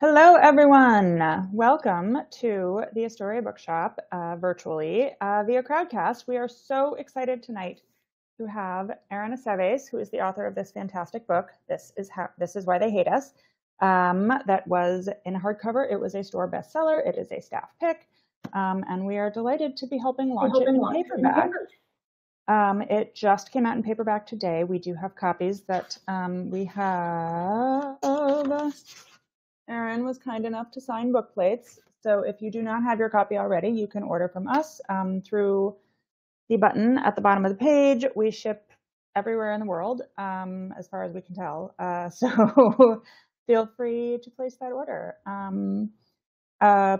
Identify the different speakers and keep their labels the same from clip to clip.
Speaker 1: Hello, everyone. Welcome to the Astoria Bookshop virtually via Crowdcast. We are so excited tonight to have Aaron Aceves, who is the author of this fantastic book, This Is Why They Hate Us. That was in hardcover. It was a store bestseller. It is a staff pick. And we are delighted to be helping launch it in paperback. It just came out in paperback today. We do have copies that we have. Aaron was kind enough to sign book plates. So if you do not have your copy already, you can order from us through the button at the bottom of the page. We ship everywhere in the world, as far as we can tell. So feel free to place that order.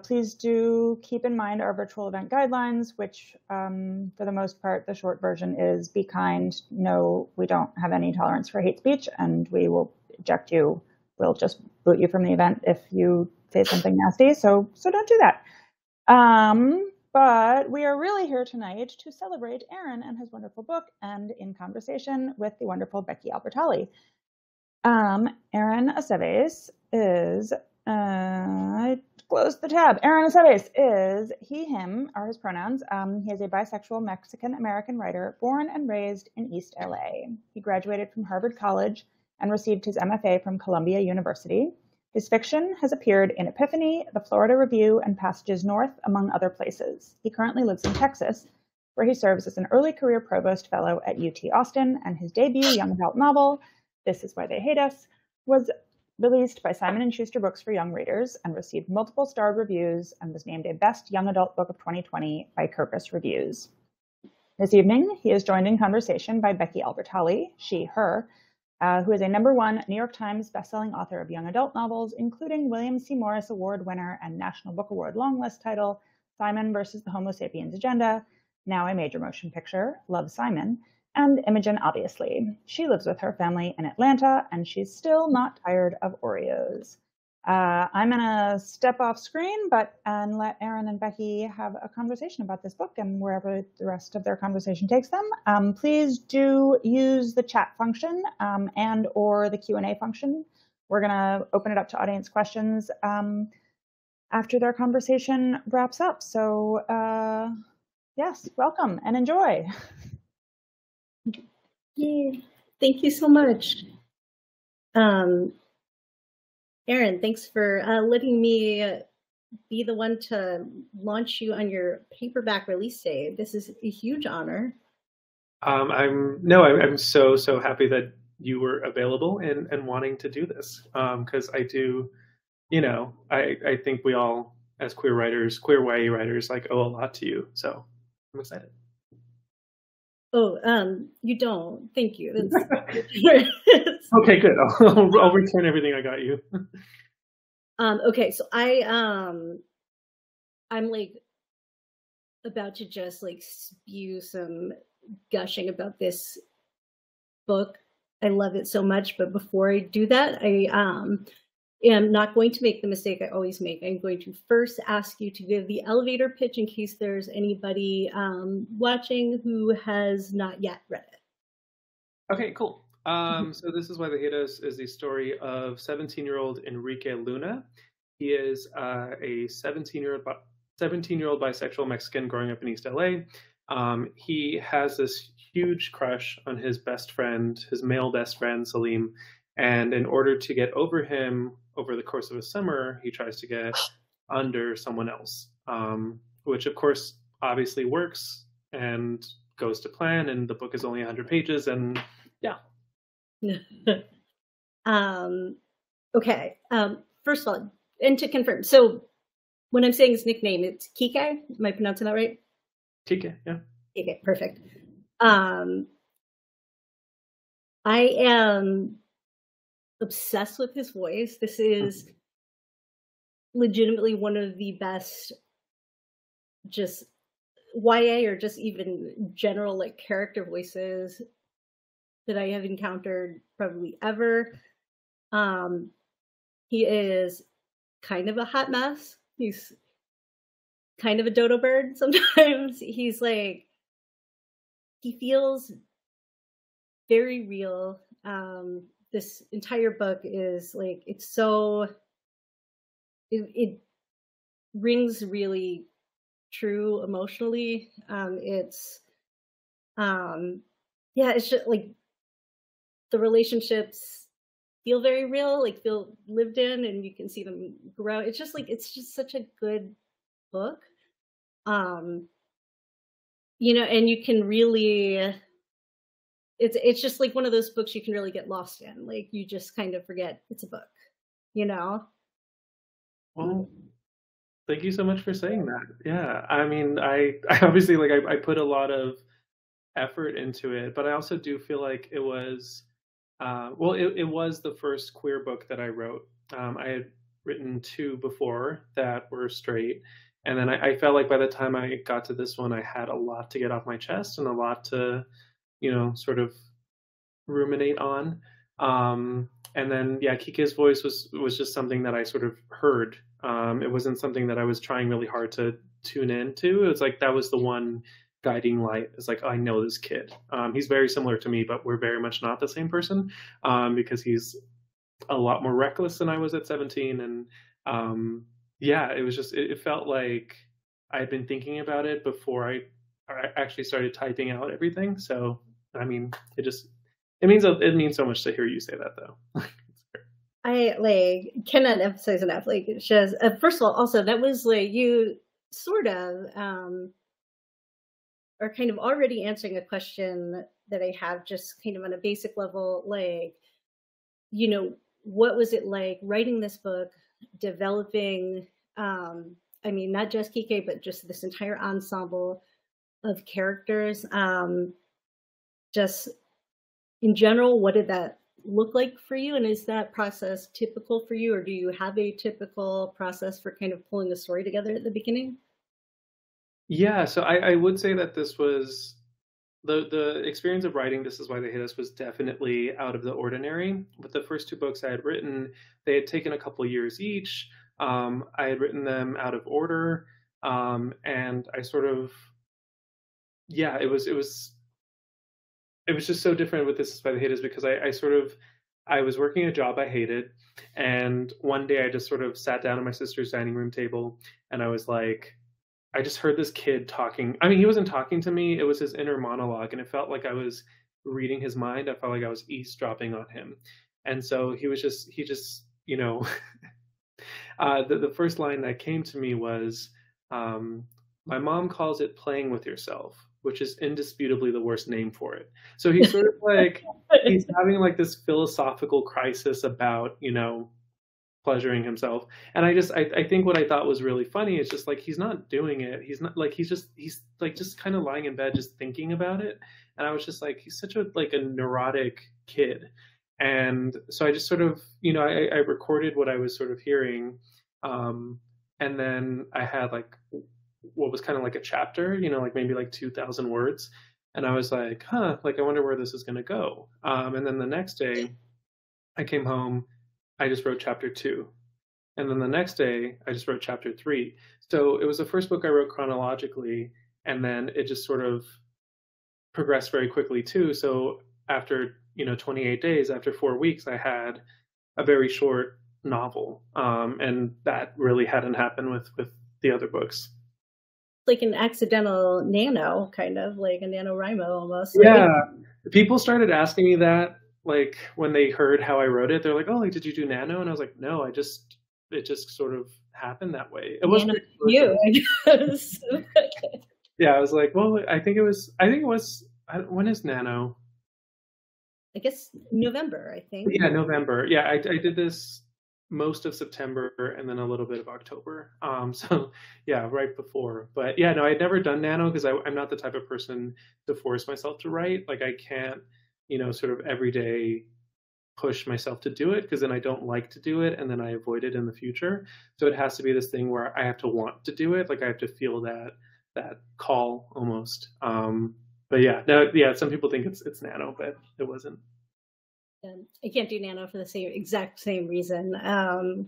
Speaker 1: Please do keep in mind our virtual event guidelines, which for the most part, the short version is be kind. No, we don't have any tolerance for hate speech, and we will eject you. We'll just boot you from the event if you say something nasty. So don't do that. But we are really here tonight to celebrate Aaron and his wonderful book, and in conversation with the wonderful Becky Albertalli. Aaron Aceves is, I closed the tab. Aaron Aceves is, he, him are his pronouns. He is a bisexual Mexican-American writer born and raised in East L.A. He graduated from Harvard College and received his MFA from Columbia University. His fiction has appeared in Epiphany, the Florida Review, and Passages North, among other places. He currently lives in Texas, where he serves as an Early Career Provost Fellow at UT Austin, and his debut young adult novel, This Is Why They Hate Us, was released by Simon Schuster Books for young readers and received multiple starred reviews and was named a Best Young Adult Book of 2020 by Kirkus Reviews. This evening, he is joined in conversation by Becky Albertalli, she, her, who is a #1 New York Times bestselling author of young adult novels, including William C. Morris Award winner and National Book Award longlist title, Simon versus the Homo Sapiens Agenda, now a major motion picture, Love, Simon, and Imogen, obviously. She lives with her family in Atlanta, and she's still not tired of Oreos. I'm going to step off screen and let Aaron and Becky have a conversation about this book and wherever the rest of their conversation takes them. Please do use the chat function and or the Q&A function. We're going to open it up to audience questions after their conversation wraps up. So yes, welcome and enjoy.
Speaker 2: Yay. Thank you so much. Aaron, thanks for letting me be the one to launch you on your paperback release day. This is a huge honor.
Speaker 3: I'm so happy that you were available and wanting to do this. Because I do, I think we all, as queer writers, queer YA writers, owe a lot to you. So I'm excited.
Speaker 2: Oh, you don't. Thank you.
Speaker 3: Okay, good. I'll return everything I got you.
Speaker 2: Okay, so I'm about to just spew some gushing about this book. I love it so much, but before I do that, I am not going to make the mistake I always make. I'm going to first ask you to give the elevator pitch in case there's anybody watching who has not yet read it.
Speaker 3: Okay, cool. So This Is Why They Hate Us is the story of 17-year-old Enrique Luna. He is a 17-year-old bisexual Mexican growing up in East L.A. He has this huge crush on his best friend, his male best friend, Salim. And in order to get over him over the course of a summer, he tries to get under someone else, which of course obviously works and goes to plan. And the book is only 100 pages. And yeah.
Speaker 2: Okay. First of all, and to confirm, so when I'm saying his nickname, it's Kike. Am I pronouncing that right?
Speaker 3: Kike, yeah.
Speaker 2: Okay, perfect. I am obsessed with his voice. This is legitimately one of the best just YA or just even general character voices that I have encountered probably ever. He is kind of a hot mess. He's kind of a dodo bird sometimes. He's he feels very real. This entire book is it's so it rings really true emotionally. Yeah, it's just like the relationships feel very real, like feel lived in, and you can see them grow. It's just such a good book. Um, and you can really it's just like one of those books you can really get lost in. Like you just kind of forget it's a book, you know?
Speaker 3: Well, thank you so much for saying that. Yeah, I mean, I obviously like I put a lot of effort into it, but I also do feel like it was, it was the first queer book that I wrote. I had written two before that were straight, and then I felt like by the time I got to this one, I had a lot to get off my chest and a lot to, sort of ruminate on. And then yeah, Kike's voice was just something that I sort of heard. It wasn't something that I was trying really hard to tune into. It was like that was the one guiding light. It's like, oh, I know this kid. He's very similar to me, but we're very much not the same person, because he's a lot more reckless than I was at 17. And yeah, it was just it felt like I had been thinking about it before I actually started typing out everything. So I mean, it means so much to hear you say that, though.
Speaker 2: I like cannot emphasize enough. Like it shows. First of all, also that was like you sort of are kind of already answering a question that I have, just kind of on a basic level. Like, what was it like writing this book, developing? I mean, not just Kike, but just this entire ensemble of characters. Just in general, what did that look like for you? And is that process typical for you, or do you have a typical process for kind of pulling a story together at the beginning?
Speaker 3: Yeah, so I would say that this was the experience of writing This Is Why They Hate Us was definitely out of the ordinary. With the first two books I had written, they had taken a couple years each. I had written them out of order, and I sort of, yeah, it was just so different with This Is Why They Hate Us because I was working a job I hated, and one day I just sort of sat down at my sister's dining room table, and I was like, I just heard this kid talking. I mean, he wasn't talking to me; it was his inner monologue, and it felt like I was reading his mind. I felt like I was eavesdropping on him, and so he just, the first line that came to me was, "My mom calls it playing with yourself, which is indisputably the worst name for it." So he's sort of like he's having like this philosophical crisis about, pleasuring himself. And I think what I thought was really funny is just like he's not doing it. He's not like he's like just kind of lying in bed just thinking about it. And I was just like, he's such a neurotic kid. And so I just sort of, I recorded what I was sort of hearing. And then I had like what was kind of like a chapter, like maybe like 2,000 words. And I was like, huh, like I wonder where this is going to go. And then the next day I came home, I just wrote chapter 2. And then the next day I just wrote chapter 3. So it was the first book I wrote chronologically. And then it just sort of progressed very quickly too. So after, 28 days, after 4 weeks, I had a very short novel. And that really hadn't happened with the other books.
Speaker 2: Like an accidental nano, kind of like a NaNoWriMo almost.
Speaker 3: Yeah. People started asking me that, like when they heard how I wrote it, they're like, "Oh, like did you do nano?" And I was like, "No, it just sort of happened that way." It wasn't
Speaker 2: you, I guess.
Speaker 3: Yeah, I was like, well, I think it was. When is nano?
Speaker 2: I guess November. I think.
Speaker 3: Yeah, November. Yeah, I did this most of September and then a little bit of October. So yeah, right before. But yeah, no, I'd never done nano because I'm not the type of person to force myself to write. Like I can't, sort of every day push myself to do it because then I don't like to do it and then I avoid it in the future. So it has to be this thing where I have to want to do it. Like I have to feel that call almost. But yeah, no, yeah, some people think it's nano, but it wasn't.
Speaker 2: I can't do nano for the exact same reason. So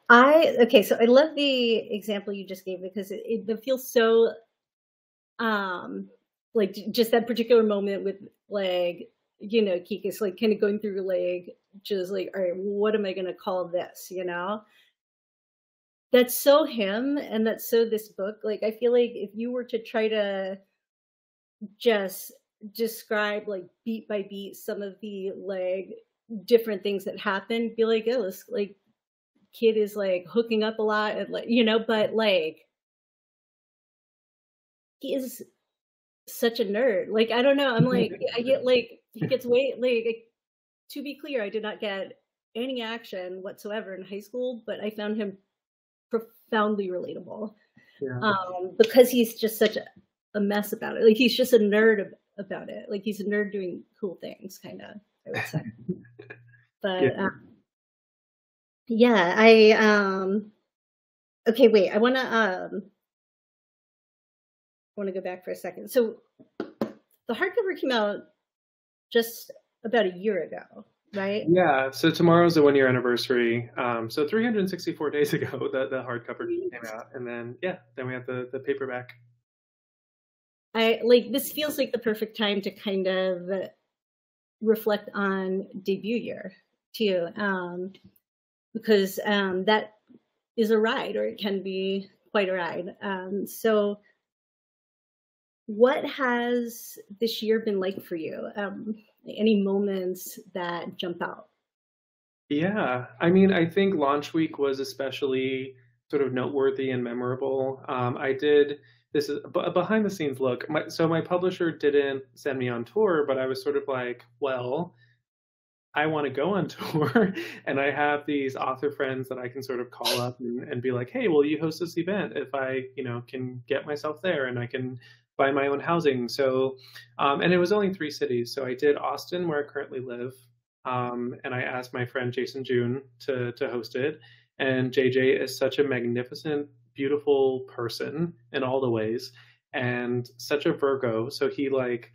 Speaker 2: I love the example you just gave because it feels so like just that particular moment with like, Kika's like kind of going through like just like, all right, what am I gonna call this, that's so him, and that's so this book. Like, I feel like if you were to try to just describe like beat by beat some of the like different things that happen, be like, oh, this like kid is like hooking up a lot and like, but like he is such a nerd. Like, I don't know. I'm like, I get like, he gets way like, to be clear, I did not get any action whatsoever in high school, but I found him profoundly relatable.
Speaker 3: Yeah.
Speaker 2: Because he's just such a mess about it. Like, he's just a nerd about it. Like, he's a nerd doing cool things, kind of, I would say. But yeah, okay, wait, I want to go back for a second. So the hardcover came out just about a year ago, right?
Speaker 3: Yeah, so tomorrow's the 1-year anniversary. So 364 days ago, the hardcover came out, and then then we have the paperback.
Speaker 2: I like, this feels like the perfect time to kind of reflect on debut year too, because that is a ride, or it can be quite a ride. So what has this year been like for you? Any moments that jump out?
Speaker 3: Yeah, I mean, I think launch week was especially sort of noteworthy and memorable. I did this is a behind the scenes look. My publisher didn't send me on tour, but I was sort of like, well, I want to go on tour, and I have these author friends that I can sort of call up and be like, hey, will you host this event if I, can get myself there and I can buy my own housing? So, and it was only 3 cities. So I did Austin, where I currently live. And I asked my friend Jason June to host it. And JJ is such a magnificent, beautiful person in all the ways, and such a Virgo. So he wrote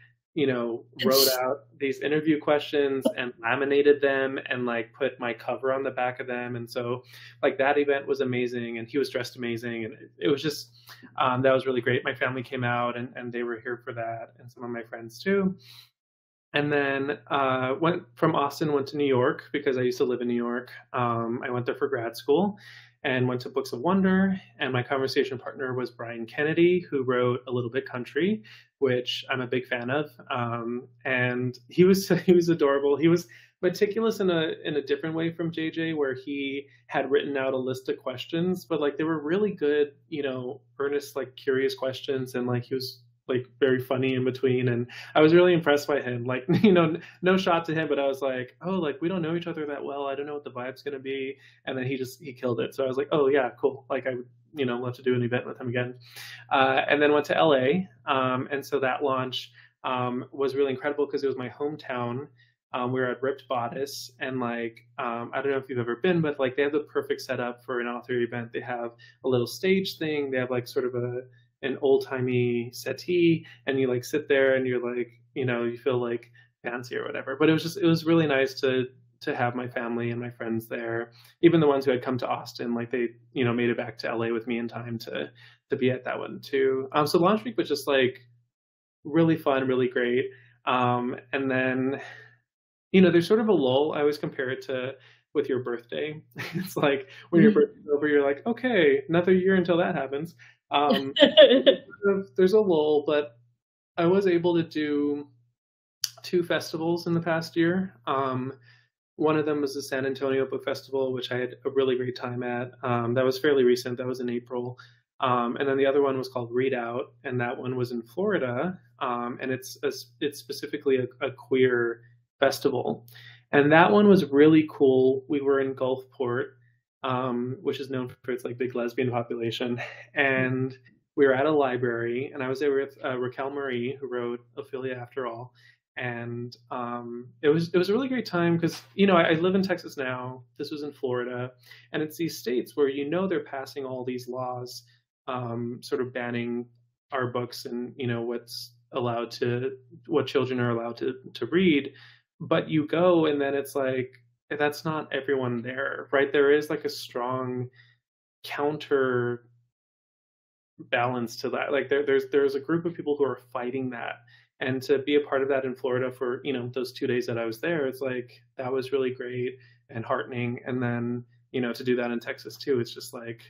Speaker 3: out these interview questions and laminated them and like put my cover on the back of them. And so like that event was amazing, and he was dressed amazing. And it was just, that was really great. My family came out and they were here for that, and some of my friends too. And then went from Austin, went to New York because I used to live in New York. I went there for grad school and went to Books of Wonder. And my conversation partner was Brian Kennedy, who wrote A Little Bit Country, which I'm a big fan of. And he was adorable. He was meticulous in a different way from JJ, where he had written out a list of questions, but like they were really good, earnest, like curious questions, and like he was like very funny in between, and I was really impressed by him. Like, no shot to him, but I was like, oh, like we don't know each other that well, I don't know what the vibe's going to be. And then he killed it. So I was like, oh yeah, cool. Like I would love to do an event with him again. And then went to LA, and so that launch was really incredible because it was my hometown. We were at Ripped Bodice, and like I don't know if you've ever been, but like they have the perfect setup for an author event. They have a little stage thing, they have like sort of an old-timey settee, and you like sit there and you're like, you feel like fancy or whatever. But it was really nice to have my family and my friends there, even the ones who had come to Austin, like they made it back to LA with me in time to be at that one too. So launch week was just like really fun, really great. And then there's sort of a lull. I always compare it to with your birthday. It's like when your birthday's over, you're like, okay, another year until that happens. There's a lull, but I was able to do 2 festivals in the past year. One of them was the San Antonio Book Festival, which I had a really great time at. That was fairly recent. That was in April. And then the other one was called Read Out, and that one was in Florida. And it's specifically a queer festival. And that one was really cool. We were in Gulfport, which is known for its like big lesbian population. And we were at a library, and I was there with Raquel Marie, who wrote Ophelia After All. And it was a really great time because I live in Texas now. This was in Florida, and it's these states where they're passing all these laws, sort of banning our books and what children are allowed to read. But you go, and then it's like that's not everyone there, right? There is like a strong counter balance to that. Like there's a group of people who are fighting that, and to be a part of that in Florida for those 2 days that I was there, it's like that was really great and heartening. And then to do that in Texas too, it's just like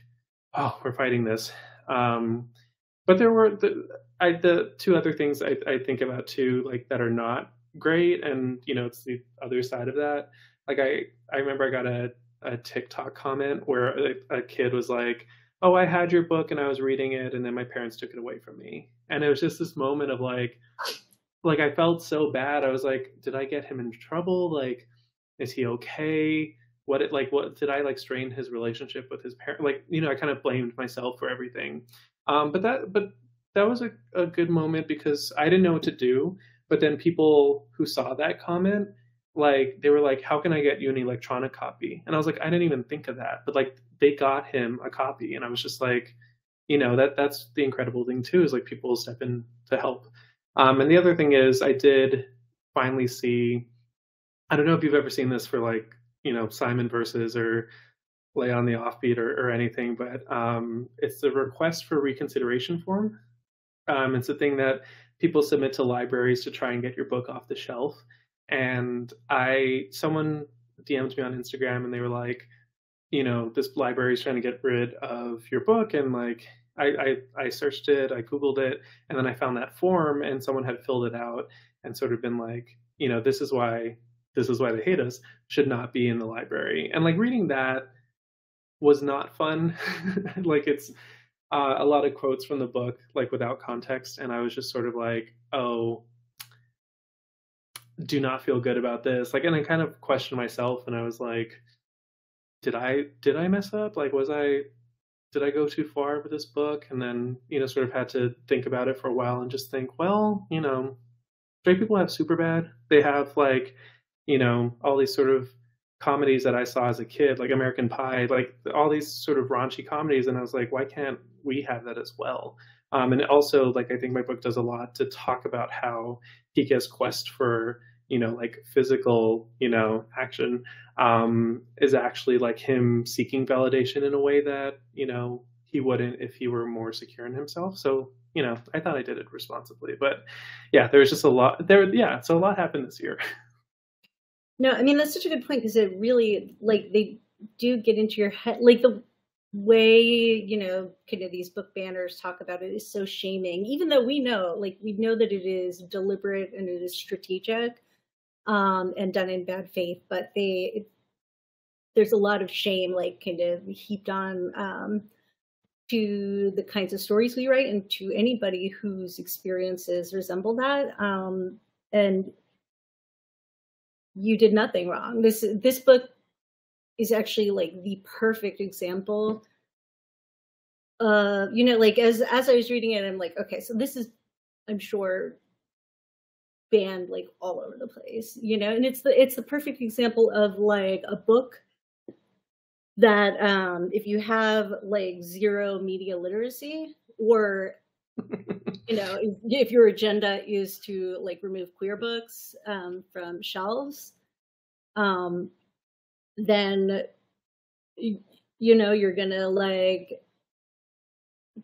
Speaker 3: oh, we're fighting this. But there were the two other things I think about too, like that are not great, and it's the other side of that. Like I remember I got a TikTok comment where a kid was like, "Oh, I had your book and I was reading it, and then my parents took it away from me." And it was just this moment of like I felt so bad. I was like, "Did I get him in trouble? Like, is he okay? What did I like strain his relationship with his parent? Like, I kind of blamed myself for everything." But that was a good moment because I didn't know what to do. But then people who saw that comment, like they were like, "How can I get you an electronic copy?" And I was like, "I didn't even think of that." But like they got him a copy, and I was just like, that's the incredible thing too, is like people step in to help. And the other thing is, I did finally see. I don't know if you've ever seen this for like Simon Versus or Lay on the Offbeat or anything, but it's the request for reconsideration form. It's a thing that people submit to libraries to try and get your book off the shelf. And someone DM'd me on Instagram and they were like, this library is trying to get rid of your book. And like, I searched it, I Googled it, and then I found that form and someone had filled it out and sort of been like, this is why they hate us, should not be in the library. And like reading that was not fun. Like it's a lot of quotes from the book, like without context. And I was just sort of like, oh, do not feel good about this. Like, and I kind of questioned myself and I was like, did I mess up? Like, did I go too far with this book? And then, sort of had to think about it for a while and just think, well, straight people have Superbad. They have like, all these sort of comedies that I saw as a kid, like American Pie, like all these sort of raunchy comedies. And I was like, why can't we have that as well? And also, like, I think my book does a lot to talk about how Pika's quest for, like physical, action is actually like him seeking validation in a way that, he wouldn't if he were more secure in himself. So, I thought I did it responsibly. But yeah, there's just a lot there. Yeah, so a lot happened this year.
Speaker 2: No, I mean, that's such a good point because it really, like, they do get into your head. Like, the way, kind of these book banners talk about it is so shaming, even though we know that it is deliberate and it is strategic and done in bad faith, but there's a lot of shame, like, kind of heaped on to the kinds of stories we write and to anybody whose experiences resemble that. And you did nothing wrong. This book is actually like the perfect example. Like as I was reading it, I'm like, okay, so this is, I'm sure, banned like all over the place, and it's the perfect example of like a book that if you have like zero media literacy, or if your agenda is to like remove queer books from shelves, then you're gonna like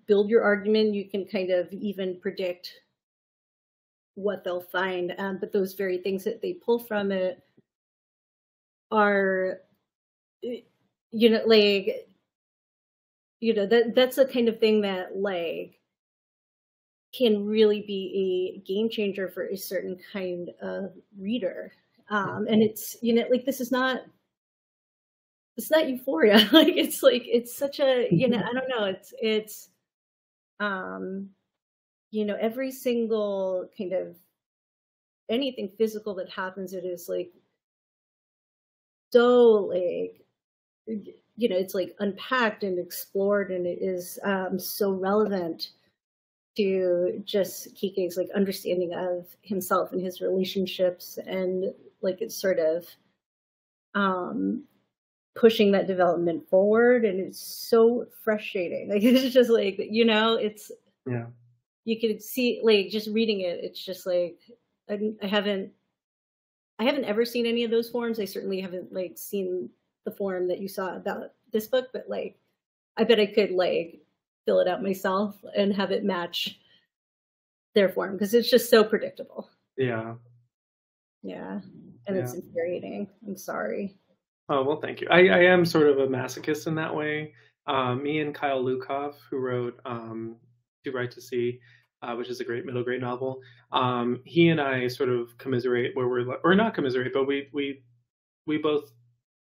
Speaker 2: build your argument. You can kind of even predict what they'll find, but those very things that they pull from it are that's the kind of thing that like can really be a game changer for a certain kind of reader. And it's, it's not Euphoria. It's such a, I don't know. It's every single kind of anything physical that happens, it is like, so like, it's like unpacked and explored, and it is so relevant to just Kike's like understanding of himself and his relationships, and like it's sort of pushing that development forward. And it's so frustrating. Like it's just like, it's,
Speaker 3: yeah,
Speaker 2: you could see like just reading it, it's just like I haven't ever seen any of those forms. I certainly haven't like seen the form that you saw about this book, but like I bet I could like fill it out myself and have it match their form, because it's just so predictable.
Speaker 3: Yeah.
Speaker 2: And it's infuriating. I'm sorry.
Speaker 3: Oh, well, thank you. I am sort of a masochist in that way. Me and Kyle Lukoff, who wrote To Write to See, which is a great middle grade novel. He and I sort of commiserate where or not commiserate, but we both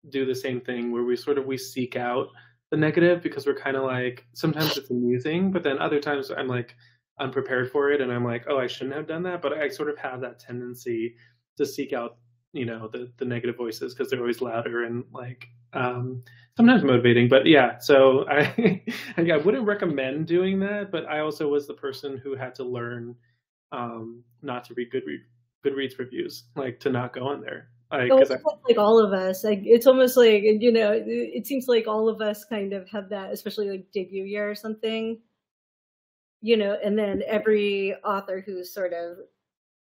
Speaker 3: do the same thing where we seek out the negative because we're kind of like, sometimes it's amusing, but then other times I'm like unprepared for it and I'm like, oh, I shouldn't have done that. But I sort of have that tendency to seek out, the negative voices because they're always louder and like sometimes motivating. But yeah, so I wouldn't recommend doing that, but I also was the person who had to learn not to read Goodreads reviews, like to not go on there.
Speaker 2: Like all of us, like it's almost like, it seems like all of us kind of have that, especially like debut year or something, and then every author who's sort of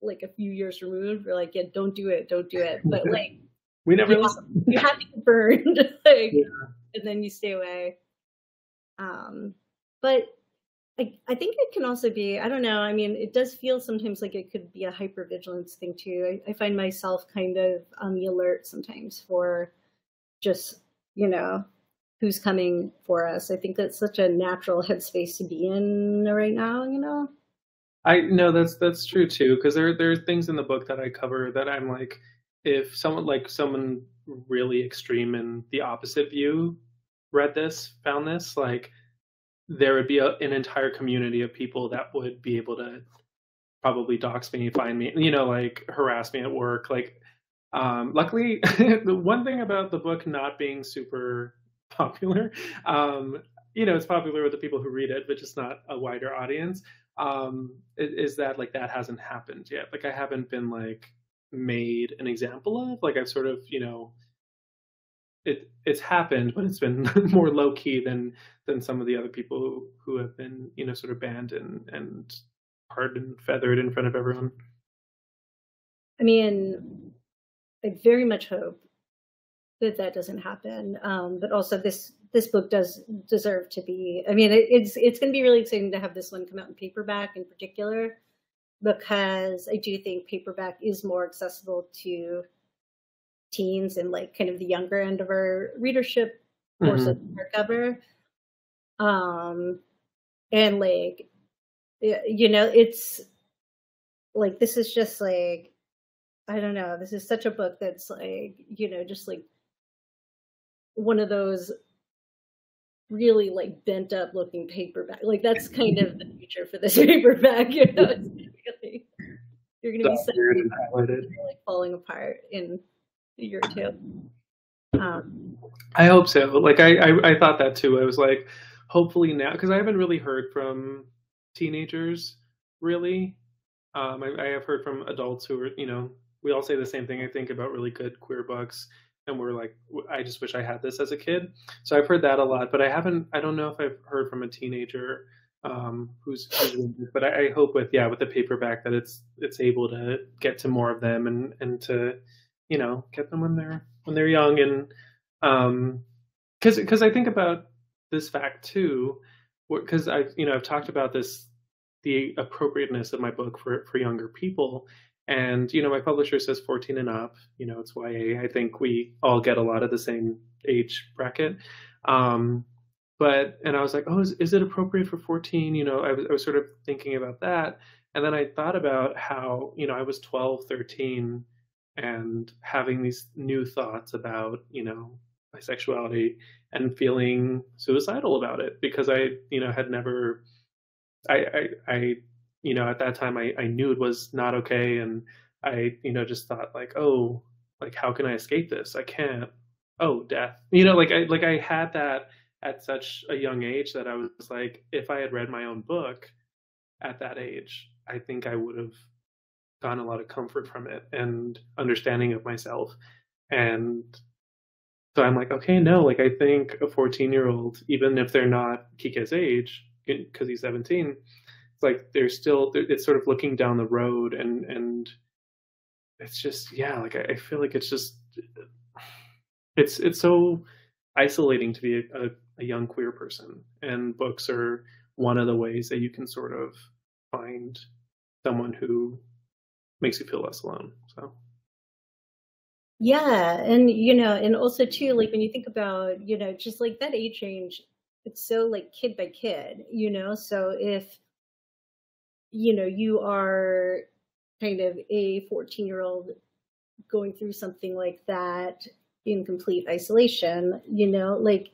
Speaker 2: like a few years removed, we're like, yeah, don't do it. But like,
Speaker 3: we never listen.
Speaker 2: You have to get burned, like, yeah. And then you stay away. But I think it can also be, I don't know, I mean, it does feel sometimes like it could be a hypervigilance thing too. I find myself kind of on the alert sometimes for just, who's coming for us. I think that's such a natural headspace to be in right now,
Speaker 3: I know that's true too, because there's things in the book that I cover that I'm like, if someone really extreme in the opposite view found this, like, there would be an entire community of people that would be able to probably dox me, find me, like harass me at work. Like, luckily, the one thing about the book not being super popular, it's popular with the people who read it, but just not a wider audience, is that like that hasn't happened yet. Like I haven't been like made an example of, like I've sort of, it's happened, but it's been more low key than some of the other people who have been, sort of banned and hard and feathered in front of everyone.
Speaker 2: I mean, I very much hope that doesn't happen. But also this book does deserve to be, I mean, it's going to be really exciting to have this one come out in paperback in particular, because I do think paperback is more accessible to teens and like kind of the younger end of our readership, more so than hardcover. And like, it's like, this is just like, I don't know, this is such a book that's like, just like one of those really like bent up looking paperback. Like that's kind of the future for this paperback, It's really, you're going to be so weird and highlighted, like falling apart in a year or two.
Speaker 3: I hope so. Like I thought that too. I was like, hopefully now, because I haven't really heard from teenagers really. I have heard from adults who are, we all say the same thing, I think, about really good queer books. And we're like, I just wish I had this as a kid. So I've heard that a lot, but I don't know if I've heard from a teenager who's but I hope with the paperback that it's able to get to more of them and to, get them when they're young. And because I think about this fact too, because I've talked about the appropriateness of my book for younger people. And, my publisher says 14 and up, it's YA. I think we all get a lot of the same age bracket. And I was like, oh, is it appropriate for 14? I was sort of thinking about that. And then I thought about how, I was 12, 13 and having these new thoughts about, bisexuality and feeling suicidal about it because I, had never, at that time I knew it was not okay. And I, just thought like, oh, like, how can I escape this? I can't. Oh, death. I had that at such a young age that I was like, if I had read my own book at that age, I think I would have gotten a lot of comfort from it and understanding of myself. And so I'm like, okay, no, like I think a 14-year-old, even if they're not Kike's age, because he's 17, it's like it's sort of looking down the road and it's just, like I feel like it's just, it's so isolating to be a young queer person, and books are one of the ways that you can sort of find someone who makes you feel less alone. So
Speaker 2: yeah, and and also too, like when you think about just like that age range, it's so like kid by kid, so if you are kind of a 14-year-old going through something like that in complete isolation, like,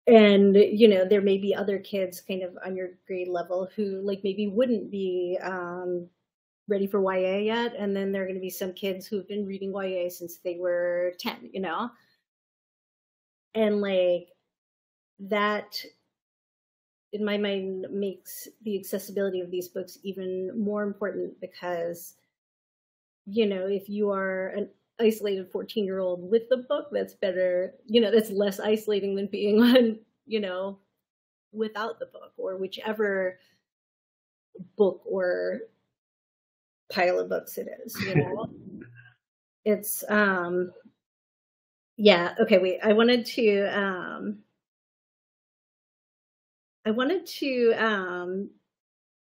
Speaker 2: and there may be other kids kind of on your grade level who like maybe wouldn't be ready for YA yet, and then there are going to be some kids who've been reading YA since they were 10, and like that in my mind makes the accessibility of these books even more important, because if you are an isolated 14-year-old with the book, that's better, that's less isolating than being on without the book, or whichever book or pile of books it is. It's yeah, okay, wait, I wanted to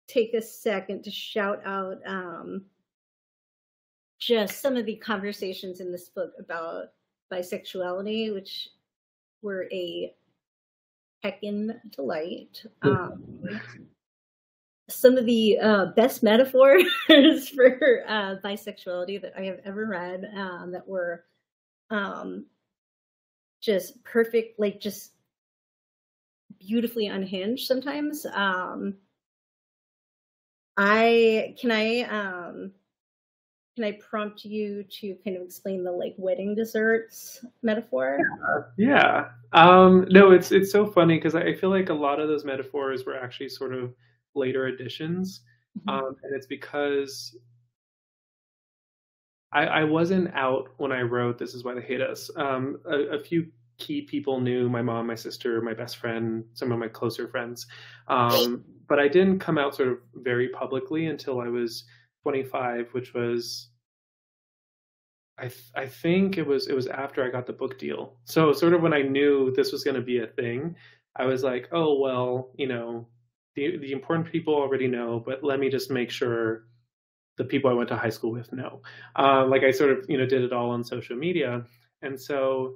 Speaker 2: take a second to shout out just some of the conversations in this book about bisexuality, which were a heckin' delight. Some of the best metaphors for bisexuality that I have ever read, that were just perfect, like just beautifully unhinged sometimes. Can I prompt you to kind of explain the like wedding desserts metaphor?
Speaker 3: Yeah. No, it's so funny because I feel like a lot of those metaphors were actually sort of later additions. And it's because I wasn't out when I wrote This Is Why They Hate Us. A few key people knew: my mom, my sister, my best friend, some of my closer friends. But I didn't come out sort of very publicly until I was 25, which was, I think it was after I got the book deal. So sort of when I knew this was going to be a thing, I was like, oh, well, the important people already know, but let me just make sure the people I went to high school with know. Like I sort of, did it all on social media. And so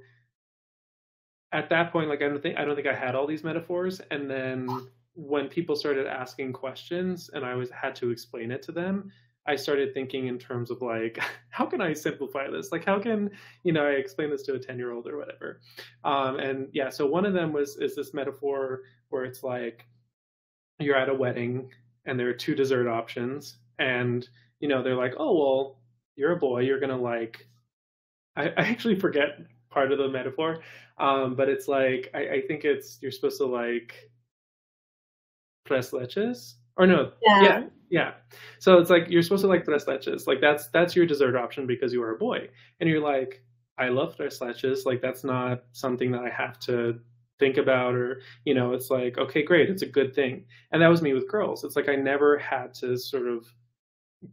Speaker 3: at that point, like, I don't think I had all these metaphors. And then when people started asking questions and I had to explain it to them, I started thinking in terms of like, how can I simplify this? Like, how can, I explain this to a 10-year-old or whatever? And yeah, so one of them is this metaphor where it's like, you're at a wedding and there are 2 dessert options, and, they're like, oh, well, you're a boy, you're going to like, I actually forget part of the metaphor. But it's like, I think you're supposed to like tres leches, or no. Yeah. So it's like, you're supposed to like tres leches. Like that's your dessert option because you are a boy. And you're like, I love tres leches. Like, that's not something that I have to think about, or, it's like, okay, great. It's a good thing. And that was me with girls. It's like, I never had to sort of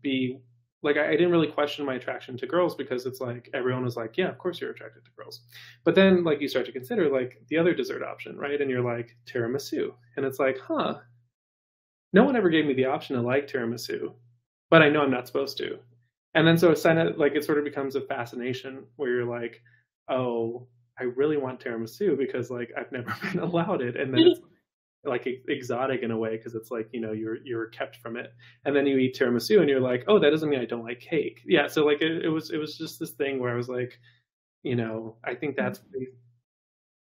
Speaker 3: be like, I didn't really question my attraction to girls because it's like, everyone was like, yeah, of course you're attracted to girls. But then like you start to consider like the other dessert option, right? And you're like, tiramisu. And it's like, no one ever gave me the option to like tiramisu, but I know I'm not supposed to. And then so it's kind of like, it sort of becomes a fascination where you're like, oh, I really want tiramisu because like I've never been allowed it. And then it's like exotic in a way because it's like, you're kept from it. And then you eat tiramisu and you're like, oh, that doesn't mean I don't like cake. Yeah. So like it was just this thing where I was like, I think that's pretty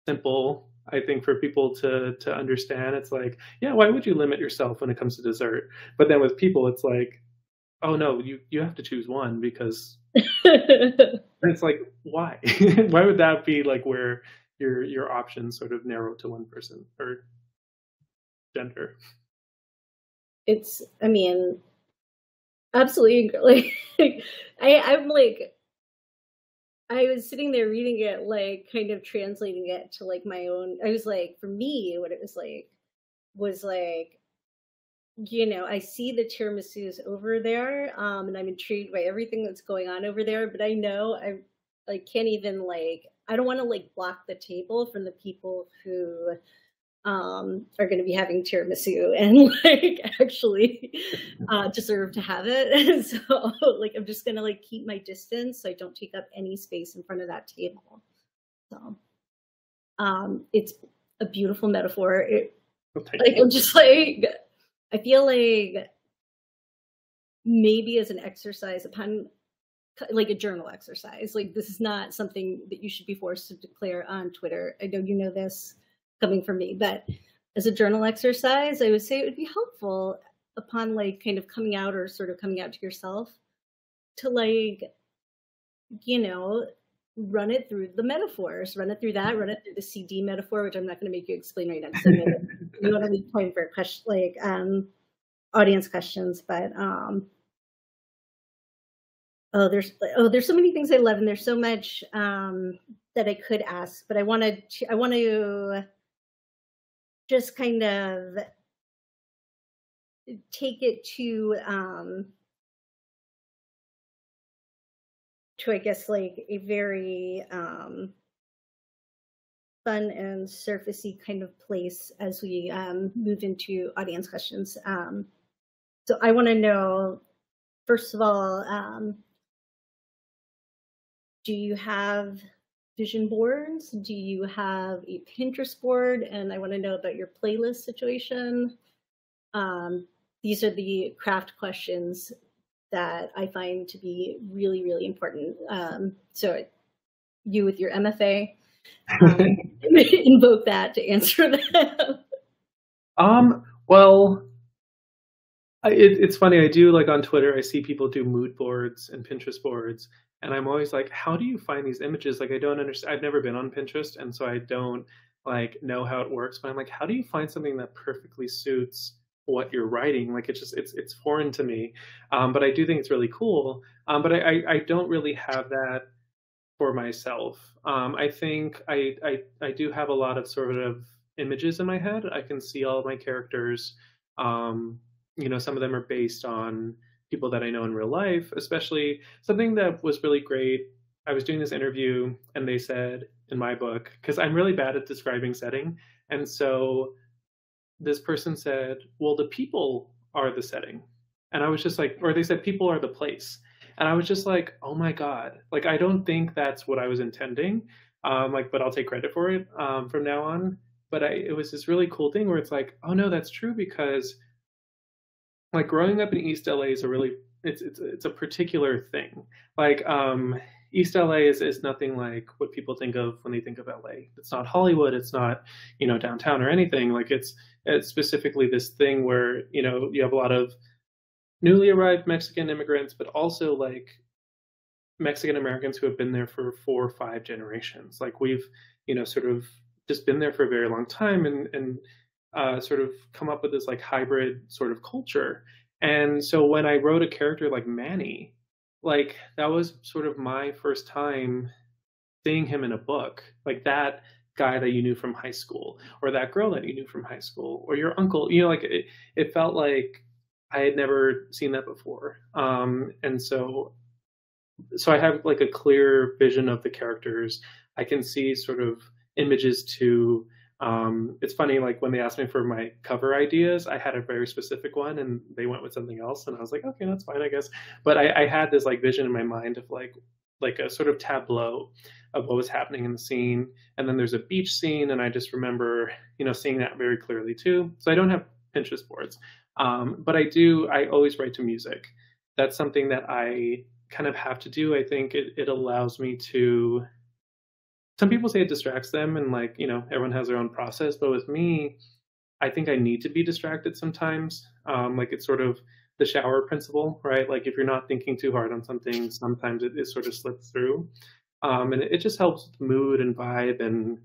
Speaker 3: simple. I think for people to understand, it's like, yeah, why would you limit yourself when it comes to dessert? But then with people, it's like, oh no, you have to choose one, because it's like, why? Why would that be like where your options sort of narrow to one person or gender?
Speaker 2: It's, I mean, absolutely. Like, I'm like, I was sitting there reading it, like kind of translating it to like my own. I was like, for me, what it was like, I see the tiramisus over there, and I'm intrigued by everything that's going on over there. But I know I like can't even like, I don't want to like block the table from the people who are going to be having tiramisu and like actually deserve to have it. And so like, I'm just going to like keep my distance so I don't take up any space in front of that table. So it's a beautiful metaphor.
Speaker 3: Like,
Speaker 2: I'm just like, I feel like maybe as an exercise upon, like a journal exercise, like this is not something that you should be forced to declare on Twitter. I know you know this coming from me, but as a journal exercise, I would say it would be helpful upon like kind of coming out or sort of coming out to yourself to like, you know, run it through the metaphors, run it through the CD metaphor, which I'm not going to make you explain right now because I know that you want to leave point for question, like audience questions, but there's so many things I love, and there's so much that I could ask, but I want to just kind of take it to I guess like a very fun and surfacey kind of place as we move into audience questions. So I want to know, first of all, do you have vision boards? Do you have a Pinterest board? And I want to know about your playlist situation. These are the craft questions that I find to be really, really important. So you with your MFA, invoke that to answer them.
Speaker 3: Well, it's funny. I do, like, on Twitter, I see people do mood boards and Pinterest boards, and I'm always like, how do you find these images? Like, I don't understand. I've never been on Pinterest, and so I don't like know how it works. But I'm like, how do you find something that perfectly suits what you're writing? Like, it's foreign to me. But I do think it's really cool. But I don't really have that for myself. I think I do have a lot of sort of images in my head. I can see all of my characters. You know, some of them are based on people that I know in real life, especially something that was really great. I was doing this interview and they said in my book, because I'm really bad at describing setting. And so this person said, well, the people are the setting. And I was just like, or they said, people are the place. And I was just like, oh my God, like, I don't think that's what I was intending. Like, but I'll take credit for it from now on. But it was this really cool thing where it's like, oh no, that's true, because like growing up in East L.A. is a really, it's a particular thing. Like East L.A. is nothing like what people think of when they think of L.A. It's not Hollywood. It's not, you know, downtown or anything. Like it's specifically this thing where, you know, you have a lot of newly arrived Mexican immigrants, but also like Mexican Americans who have been there for 4 or 5 generations. Like we've, you know, sort of just been there for a very long time and sort of come up with this like hybrid sort of culture. And so when I wrote a character like Manny, like that was sort of my first time seeing him in a book, like that guy that you knew from high school, or that girl that you knew from high school, or your uncle, you know, like it felt like I had never seen that before. And so I have like a clear vision of the characters. I can see sort of images to, it's funny, like when they asked me for my cover ideas, I had a very specific one and they went with something else. And I was like, okay, that's fine, I guess. But I had this like vision in my mind of like a sort of tableau of what was happening in the scene. And then there's a beach scene. And I just remember, you know, seeing that very clearly too. So I don't have Pinterest boards, but I always write to music. That's something that I kind of have to do. I think it allows me to, some people say it distracts them and like, you know, everyone has their own process, but with me, I think I need to be distracted sometimes. Like it's sort of the shower principle, right? Like if you're not thinking too hard on something, sometimes it sort of slips through. And it just helps with mood and vibe and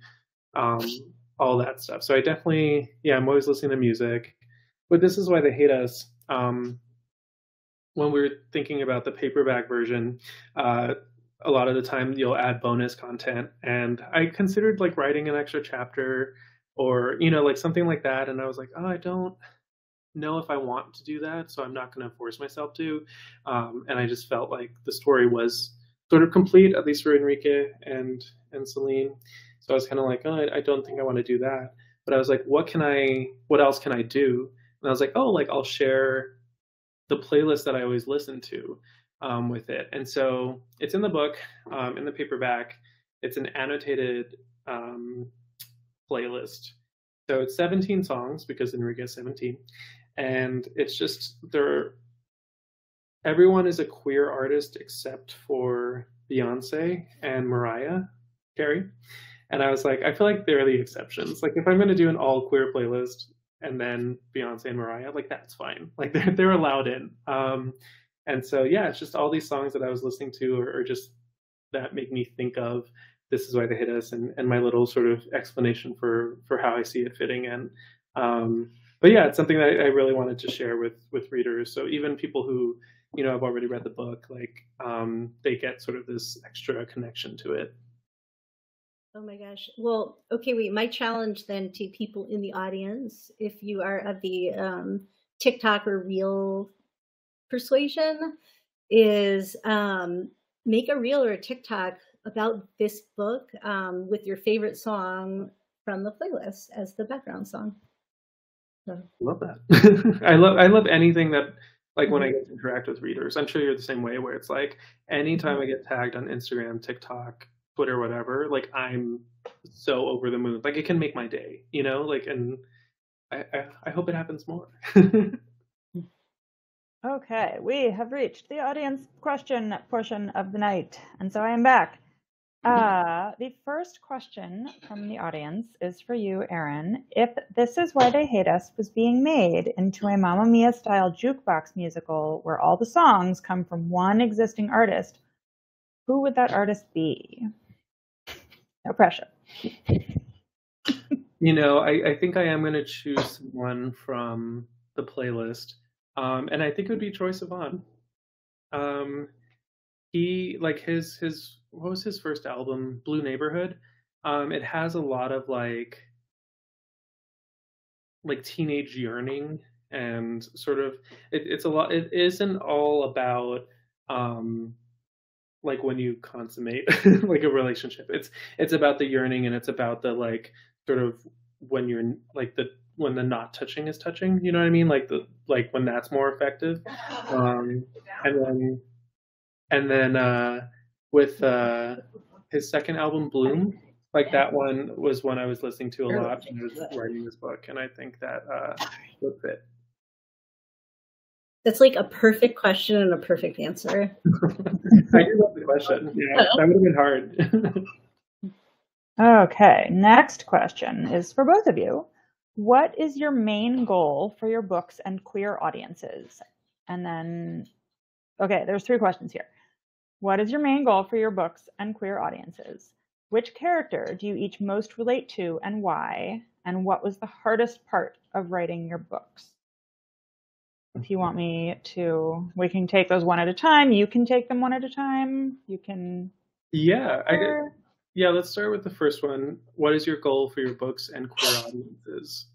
Speaker 3: all that stuff. So I definitely, yeah, I'm always listening to music. But this is why they hate us. When we were thinking about the paperback version, a lot of the time you'll add bonus content, and I considered like writing an extra chapter or, you know, like something like that. And I was like, oh, I don't know if I want to do that, so I'm not going to force myself to. And I just felt like the story was sort of complete, at least for Enrique and Celine. So I was kind of like, oh, I don't think I want to do that. But I was like, what else can I do? And I was like, oh, like I'll share the playlist that I always listen to with it. And so it's in the book, in the paperback. It's an annotated playlist. So it's 17 songs because Enrique is 17, and it's just everyone is a queer artist except for Beyonce and Mariah Carey. And I was like, I feel like they're the exceptions. Like if I'm going to do an all queer playlist and then Beyonce and Mariah, like that's fine. Like they're allowed in. And so yeah, it's just all these songs that I was listening to or just that make me think of This Is Why They Hit Us and my little sort of explanation for how I see it fitting in. But yeah, it's something that I really wanted to share with readers. So even people who, you know, have already read the book, like they get sort of this extra connection to it.
Speaker 2: Oh my gosh. Well, okay, wait. My challenge then to people in the audience, if you are of the TikTok or Reel persuasion, is make a Reel or a TikTok about this book with your favorite song from the playlist as the background song. So.
Speaker 3: Love that. I love anything that, like when I get to interact with readers. I'm sure you're the same way, where it's like anytime I get tagged on Instagram, TikTok, Twitter, whatever, like I'm so over the moon. Like it can make my day, you know, like, and I hope it happens more.
Speaker 1: Okay, we have reached the audience question portion of the night, and so I am back. The first question from the audience is for you, Aaron. If This Is Why They Hate Us was being made into a Mamma Mia style jukebox musical where all the songs come from one existing artist, who would that artist be? No pressure.
Speaker 3: You know, I think I am going to choose one from the playlist. And I think it would be Troye Sivan. He, like his what was his first album? Blue Neighborhood. It has a lot of like teenage yearning and sort of it's a lot. It isn't all about like when you consummate like a relationship. It's about the yearning, and it's about the like sort of when you're like when the not touching is touching, you know what I mean? Like when that's more effective. And then with his second album, Bloom, like that one was one I was listening to a lot when I was writing this book, and I think that would fit.
Speaker 2: That's like a perfect question and a perfect answer.
Speaker 3: I do love the question. Yeah, that would have been
Speaker 1: hard. Okay, next question is for both of you. What is your main goal for your books and queer audiences? And then, okay, there's 3 questions here. What is your main goal for your books and queer audiences? Which character do you each most relate to and why? And what was the hardest part of writing your books? If you want me to, we can take those one at a time. You can take them one at a time. You can.
Speaker 3: Yeah, yeah, let's start with the first one. What is your goal for your books and queer audiences?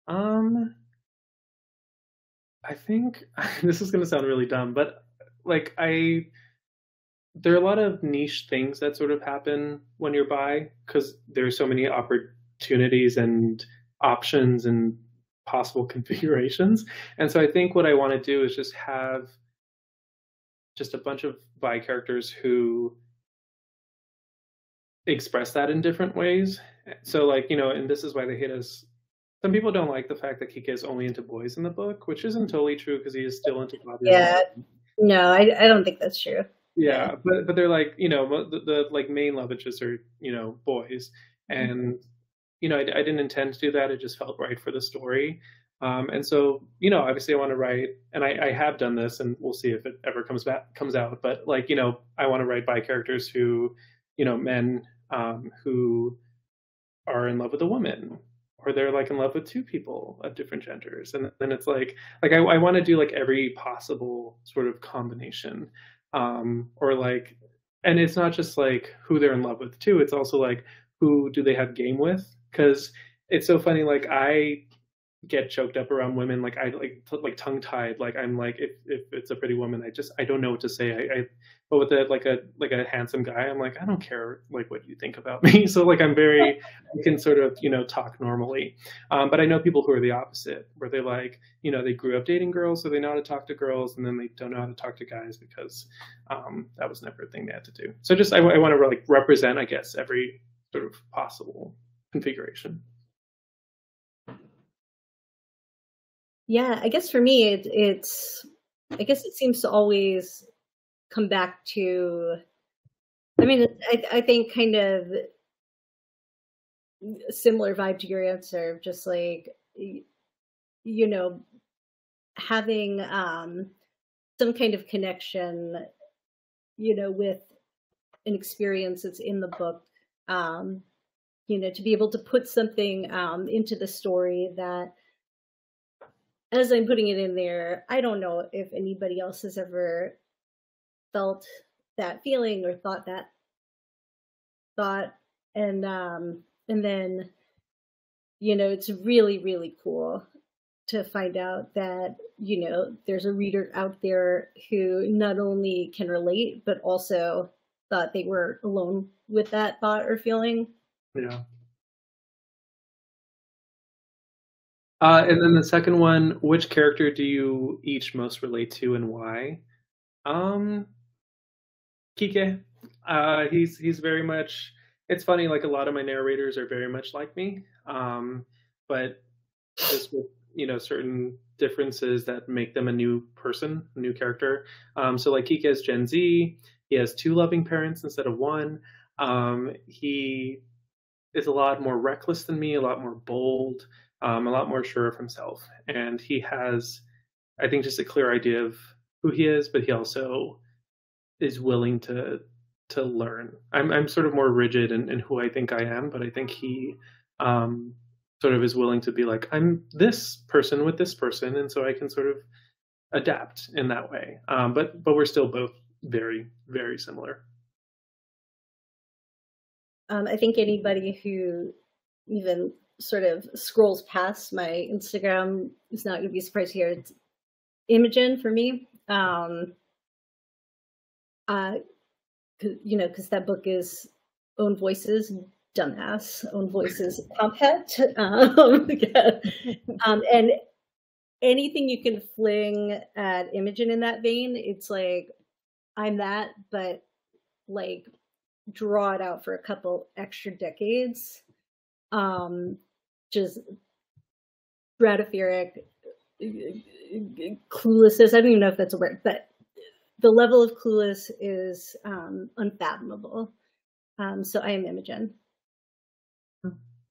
Speaker 3: I think this is going to sound really dumb, but like there are a lot of niche things that sort of happen when you're bi, because there's so many opportunities and options and possible configurations. And so I think what I want to do is just have just a bunch of bi characters who express that in different ways. So like, you know, and This Is Why They Hate Us, some people don't like the fact that Kike is only into boys in the book, which isn't totally true because he is still into Bobby.
Speaker 2: Yeah, no, I don't think that's true.
Speaker 3: Yeah, but they're like, you know, the like main love interests are, you know, boys, and you know, I didn't intend to do that. It just felt right for the story. And so, you know, obviously I want to write, and I have done this, and we'll see if it ever comes out. But like, you know, I want to write bi characters who, you know, men who are in love with a woman, or they're like in love with 2 people of different genders. And then it's like I want to do like every possible sort of combination. Or like, and it's not just like who they're in love with too. It's also like, who do they have game with? Because it's so funny. Like I get choked up around women. Like I like tongue tied. Like I'm like, if it's a pretty woman, I don't know what to say. But with a handsome guy, I'm like, I don't care like what you think about me. So like I can sort of, you know, talk normally. But I know people who are the opposite, where they're like, you know, they grew up dating girls, so they know how to talk to girls, and then they don't know how to talk to guys because that was never a thing they had to do. So just I want to like represent, I guess, every sort of possible configuration.
Speaker 2: Yeah, I guess for me, I guess it seems to always come back to, I mean, I think kind of a similar vibe to your answer, just like, you know, having some kind of connection, with an experience that's in the book, to be able to put something into the story that, as I'm putting it in there, I don't know if anybody else has ever felt that feeling or thought that thought. And then, it's really, really cool to find out that, there's a reader out there who not only can relate, but also thought they were alone with that thought or feeling.
Speaker 3: Yeah. And then the second one, which character do you each most relate to and why? Kike. He's very much. It's funny, like a lot of my narrators are very much like me, but just with certain differences that make them a new person, a new character. So like Kike is Gen Z. He has 2 loving parents instead of 1. He is a lot more reckless than me, a lot more bold, a lot more sure of himself, and he has, I think, just a clear idea of who he is, but he also is willing to learn. I'm sort of more rigid in who I think I am, but I think he sort of is willing to be like, I'm this person with this person, and so I can sort of adapt in that way. But we're still both very, very similar.
Speaker 2: I think anybody who even sort of scrolls past my Instagram is not going to be surprised to hear it's Imogen for me. Because that book is Own Voices, dumbass, Own Voices, pumphead. And anything you can fling at Imogen in that vein, it's like, I'm that, but like draw it out for a couple extra decades. Just stratospheric cluelessness. I don't even know if that's a word, but the level of clueless is unfathomable. So I am Imogen.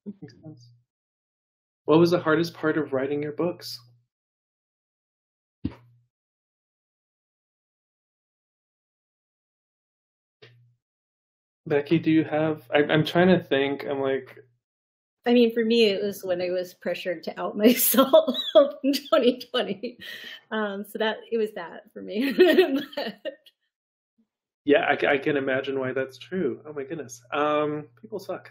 Speaker 3: Makes sense. What was the hardest part of writing your books? Becky, do you have? I'm trying to think. I'm like.
Speaker 2: I mean, for me, it was when I was pressured to out myself in 2020. So that it was that for me.
Speaker 3: Yeah, I can imagine why that's true. Oh my goodness. People suck.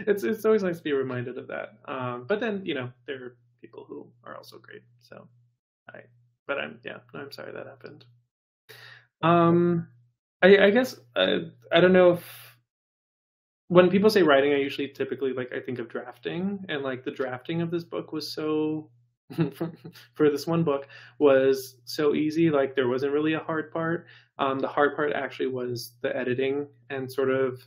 Speaker 3: It's always nice to be reminded of that. But then there are people who are also great. So I'm sorry that happened. I guess I don't know if when people say writing, I usually typically I think of drafting, and like the drafting of this book was so for this one book was so easy. Like there wasn't really a hard part. The hard part actually was the editing and sort of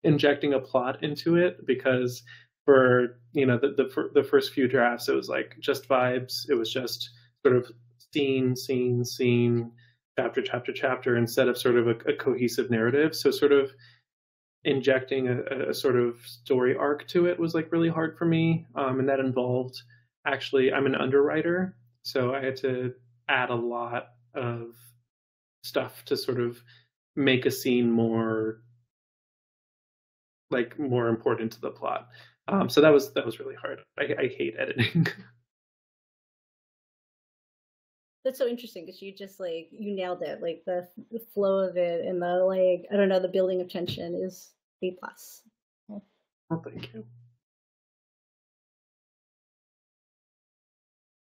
Speaker 3: injecting a plot into it, because for the first few drafts, it was like just vibes. It was just sort of scene, chapter, instead of sort of a cohesive narrative. So sort of injecting a sort of story arc to it was like really hard for me. And that involved, actually, I'm an underwriter, so I had to add a lot of stuff to sort of make a scene more important to the plot. So that was really hard. I hate editing.
Speaker 2: That's so interesting, because you just you nailed it. Like the flow of it and the I don't know, the building of tension is A+.
Speaker 3: Well, thank you.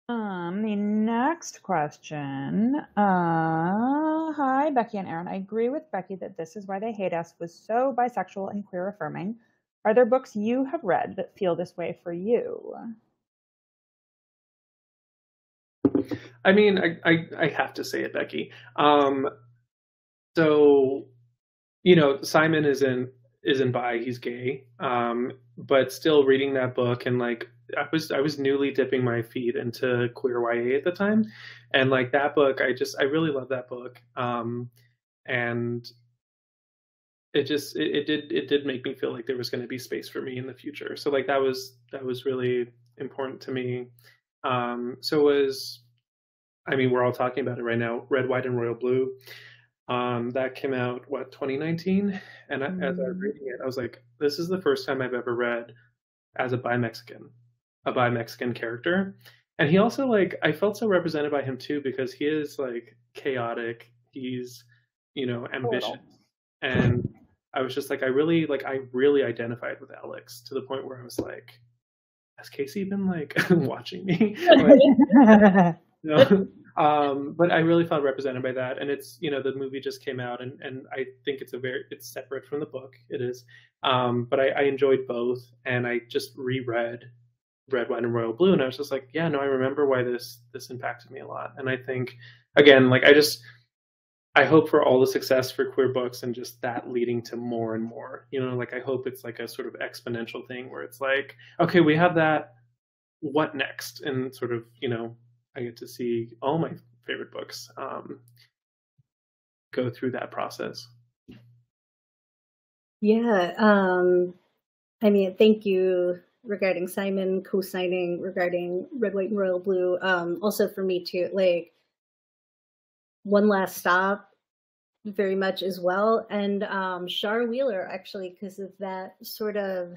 Speaker 1: The next question. Hi, Becky and Aaron. I agree with Becky that This Is Why They Hate Us was so bisexual and queer affirming. Are there books you have read that feel this way for you?
Speaker 3: I mean, I have to say it, Becky. So, Simon is in isn't bi, he's gay. But still reading that book, and like I was newly dipping my feet into queer YA at the time, and like that book, I really love that book. And it did make me feel like there was going to be space for me in the future. So like that was really important to me. So was, I mean, we're all talking about it right now, Red, White, and Royal Blue. That came out, what, 2019? And as I was reading it, I was like, this is the first time I've ever read as a bi-Mexican character. And he also, like, I felt so represented by him too, because he is like chaotic. He's, ambitious. And I was just like, I really identified with Alex, to the point where I was like, has Casey been like watching me? Like, but I really felt represented by that. And it's, the movie just came out, and I think it's separate from the book. It is. But I enjoyed both, and I just reread Red, White, and Royal Blue, and I was just like, yeah, no, I remember why this impacted me a lot. And I think, again, like, I hope for all the success for queer books, and just that leading to more and more, like, I hope it's like a sort of exponential thing where it's like, okay, we have that, what next? And sort of, I get to see all my favorite books go through that process.
Speaker 2: Yeah. I mean, thank you regarding Simon co-signing regarding Red, White, and Royal Blue. Also for me too, like, One Last Stop very much as well. And Shar Wheeler, actually, because of that sort of,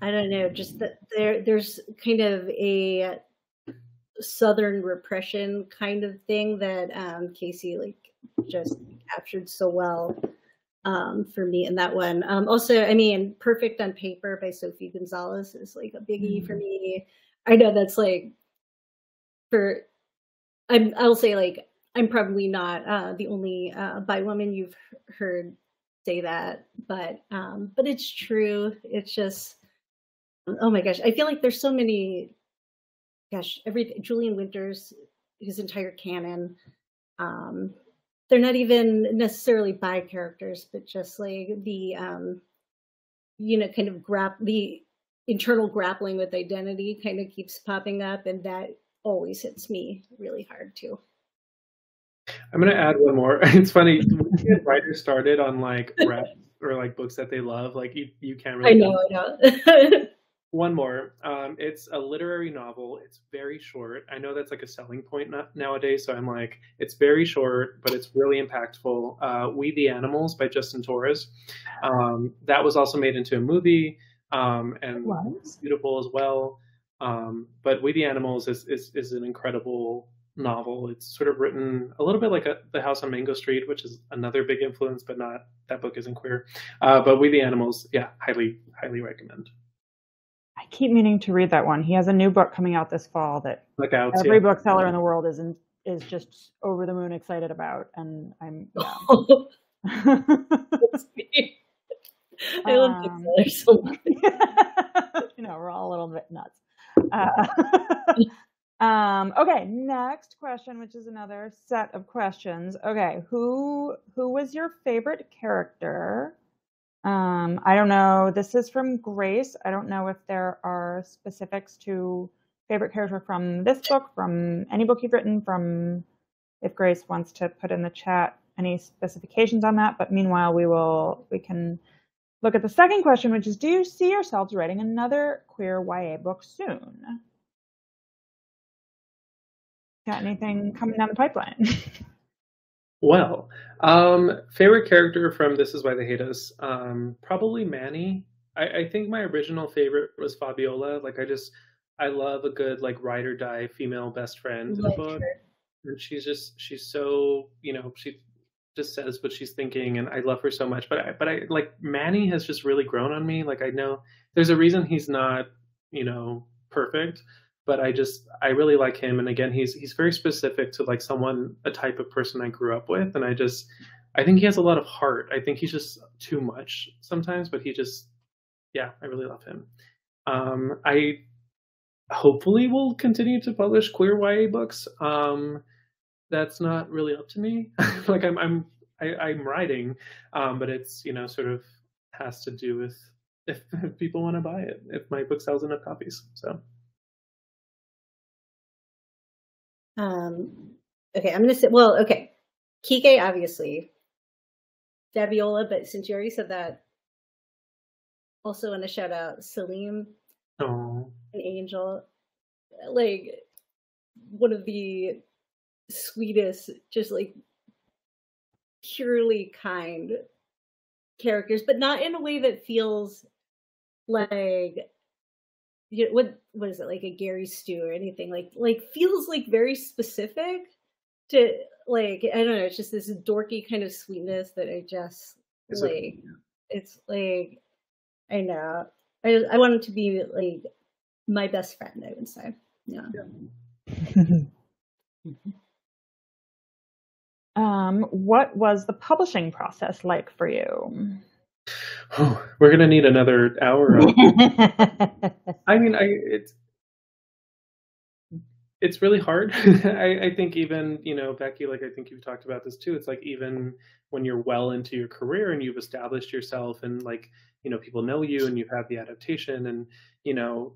Speaker 2: I don't know, just that there's kind of a Southern repression kind of thing that Casey like just captured so well for me in that one. Also, I mean, Perfect on Paper by Sophie Gonzalez is like a biggie for me. I know that's like I'll say, like, I'm probably not the only bi woman you've heard say that, but it's true. It's just, oh my gosh, I feel like there's so many. Gosh, Julian Winters, his entire canon. They're not even necessarily bi characters, but just like the kind of the internal grappling with identity kind of keeps popping up, and that always hits me really hard too.
Speaker 3: I'm gonna add one more. It's funny, when you get writers started on like rap or like books that they love, like you can't really.
Speaker 2: I know.
Speaker 3: One more. It's a literary novel. It's very short. I know that's like a selling point nowadays, so I'm like, it's very short, but it's really impactful. We the Animals by Justin Torres. That was also made into a movie, and it's beautiful as well. But We the Animals is an incredible novel. It's sort of written a little bit like The House on Mango Street, which is another big influence, but not, that book isn't queer. But We the Animals, yeah, highly recommend.
Speaker 1: I keep meaning to read that one. He has a new book coming out this fall that every bookseller in the world is just over the moon excited about, and I'm. Yeah.
Speaker 2: I love booksellers so much.
Speaker 1: We're all a little bit nuts. Okay, next question, which is another set of questions. Okay, who was your favorite character? I don't know. This is from Grace. I don't know if there are specifics to favorite character from this book, from any book you've written, from if Grace wants to put in the chat any specifications on that. But meanwhile, we can look at the second question, which is, do you see yourselves writing another queer YA book soon? Got anything coming down the pipeline?
Speaker 3: Well, favorite character from This Is Why They Hate Us, probably Manny. I think my original favorite was Fabiola. Like, I love a good like ride or die female best friend in the book. And she's so, she just says what she's thinking, and I love her so much. But I like, Manny has just really grown on me. Like, I know there's a reason he's not, perfect, but I really like him. And again, he's very specific to like a type of person I grew up with. And I think he has a lot of heart. I think he's just too much sometimes, but I really love him. I hopefully will continue to publish queer YA books. That's not really up to me. Like I I'm writing, but it's, sort of has to do with if people want to buy it, if my book sells enough copies. So.
Speaker 2: Okay, I'm gonna say, well, okay, Kike, obviously, Fabiola, but since you already said that, also want to shout out Salim
Speaker 3: Oh.
Speaker 2: and Angel, like one of the sweetest, just like purely kind characters, but not in a way that feels like, what is it, like a Gary Stu or anything, like feels like very specific to, like, I don't know, it's just this dorky kind of sweetness that I just like. It's like, I know, I want him to be like my best friend, I would say. Yeah.
Speaker 1: What was the publishing process like for you?
Speaker 3: Oh, we're gonna need another hour. I mean, it's really hard. I think even, Becky, like I think you've talked about this too. It's like even when you're well into your career and you've established yourself and like, people know you and you've had the adaptation and,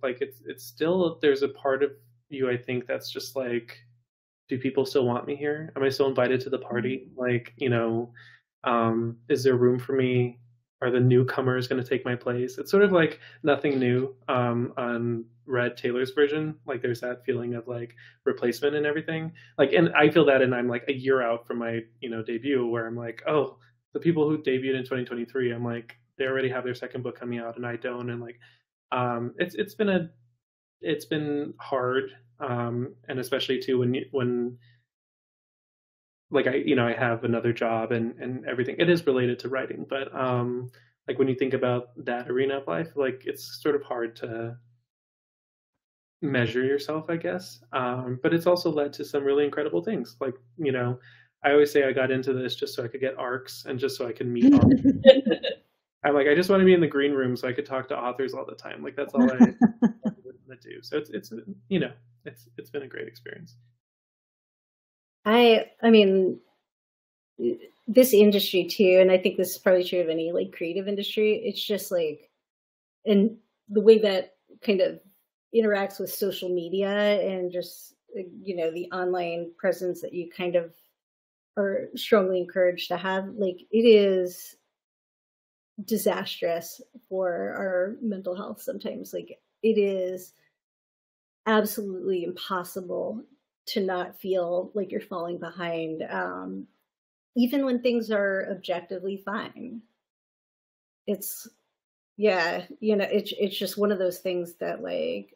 Speaker 3: like it's still, there's a part of you, I think, that's just like, do people still want me here? Am I still invited to the party? Like, is there room for me? Are the newcomers going to take my place? It's sort of like nothing new on Red Taylor's version. Like there's that feeling of like replacement and everything. Like, and I feel that, and I'm like a year out from my, debut, where I'm like, oh, the people who debuted in 2023, I'm like, they already have their second book coming out, and I don't. And like, it's been hard, and especially too when like I have another job and everything. It is related to writing, but like when you think about that arena of life, like it's sort of hard to measure yourself, I guess. But it's also led to some really incredible things. Like, I always say I got into this just so I could get arcs and just so I could meet authors. I'm like, I just want to be in the green room so I could talk to authors all the time. Like that's all I want to do. So it's been a great experience.
Speaker 2: I mean, this industry too, and I think this is probably true of any like creative industry. It's just like, and the way that kind of interacts with social media and just, the online presence that you kind of are strongly encouraged to have, like it is disastrous for our mental health sometimes. Like it is absolutely impossible to not feel like you're falling behind, even when things are objectively fine. It's, yeah, it's just one of those things that like,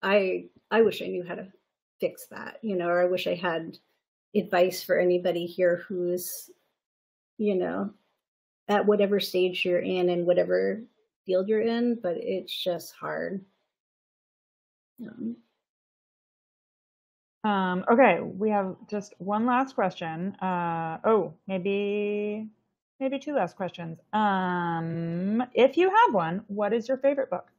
Speaker 2: I wish I knew how to fix that, or I wish I had advice for anybody here who's, at whatever stage you're in and whatever field you're in, but it's just hard.
Speaker 1: Okay, we have just one last question. Maybe two last questions. If you have one, what is your favorite book?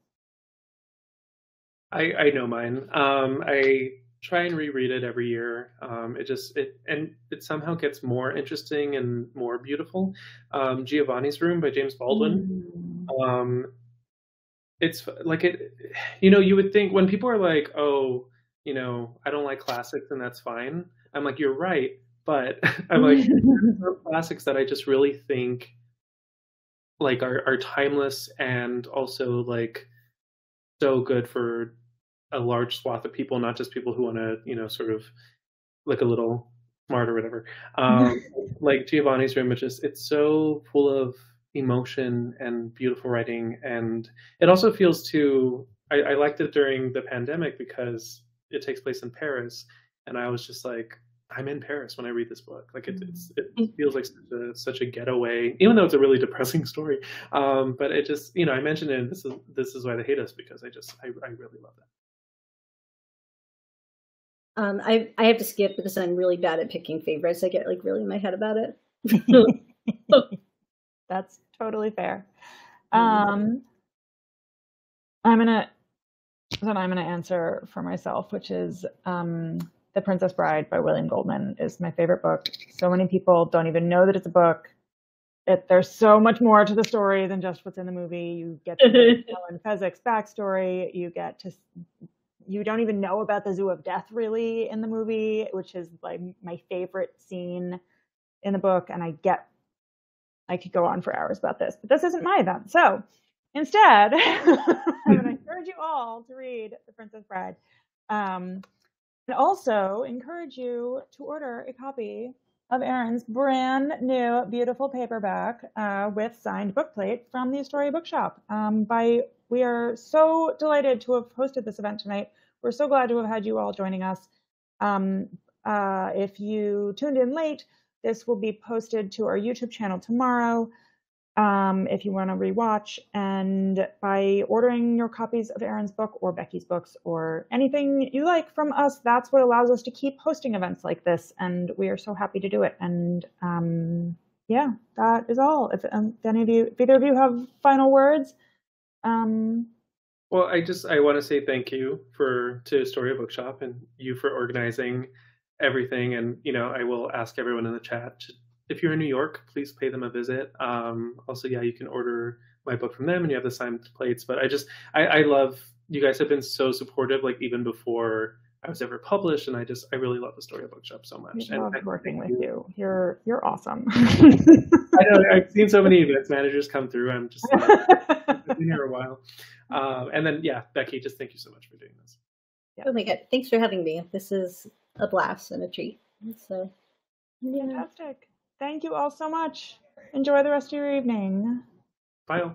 Speaker 3: I know mine. I try and reread it every year. It somehow gets more interesting and more beautiful. Giovanni's Room by James Baldwin. It's like you would think when people are like, oh, I don't like classics and that's fine. I'm like, you're right. But I'm like, there are classics that I just really think like are timeless and also like so good for a large swath of people, not just people who want to, sort of look a little smart or whatever. Like Giovanni's Room, it's so full of emotion and beautiful writing. And it also feels too, I liked it during the pandemic because it takes place in Paris. And I was just like, I'm in Paris when I read this book. Like it feels like such a getaway, even though it's a really depressing story. But it just, I mentioned it. This is why they hate us, because I really love that.
Speaker 2: I have to skip because I'm really bad at picking favorites. I get like really in my head about it.
Speaker 1: That's totally fair. I'm gonna answer for myself, which is The Princess Bride by William Goldman is my favorite book. So many people don't even know that it's a book. There's so much more to the story than just what's in the movie. You get to know Ellen Fezzik's backstory. You don't even know about the Zoo of Death really in the movie, which is like my favorite scene in the book. And I could go on for hours about this, but this isn't my event. So instead, I'm going to encourage you all to read The Princess Bride. And also encourage you to order a copy of Aaron's brand new, beautiful paperback with signed bookplate from the Astoria Bookshop. We are so delighted to have hosted this event tonight. We're so glad to have had you all joining us. If you tuned in late, this will be posted to our YouTube channel tomorrow. If you want to rewatch, and by ordering your copies of Aaron's book or Becky's books or anything you like from us, that's what allows us to keep hosting events like this, and we are so happy to do it. And yeah, that is all. If either of you have final words.
Speaker 3: Well, I want to say thank you to Astoria Bookshop and you for organizing everything. And I will ask everyone in the chat if you're in New York, please pay them a visit. Also, yeah, you can order my book from them and you have the signed plates. But I love, you guys have been so supportive, like even before I was ever published. And I really love Astoria Bookshop so much.
Speaker 1: I love working with you. You're awesome.
Speaker 3: I know, I've seen so many events managers come through. I'm just I've been here a while. And then, yeah, Becky, just thank you so much for doing this.
Speaker 2: Yeah. Oh my God. Thanks for having me. This is a blast and a treat. So,
Speaker 1: yeah. Fantastic. Thank you all so much. Enjoy the rest of your evening.
Speaker 3: Bye all.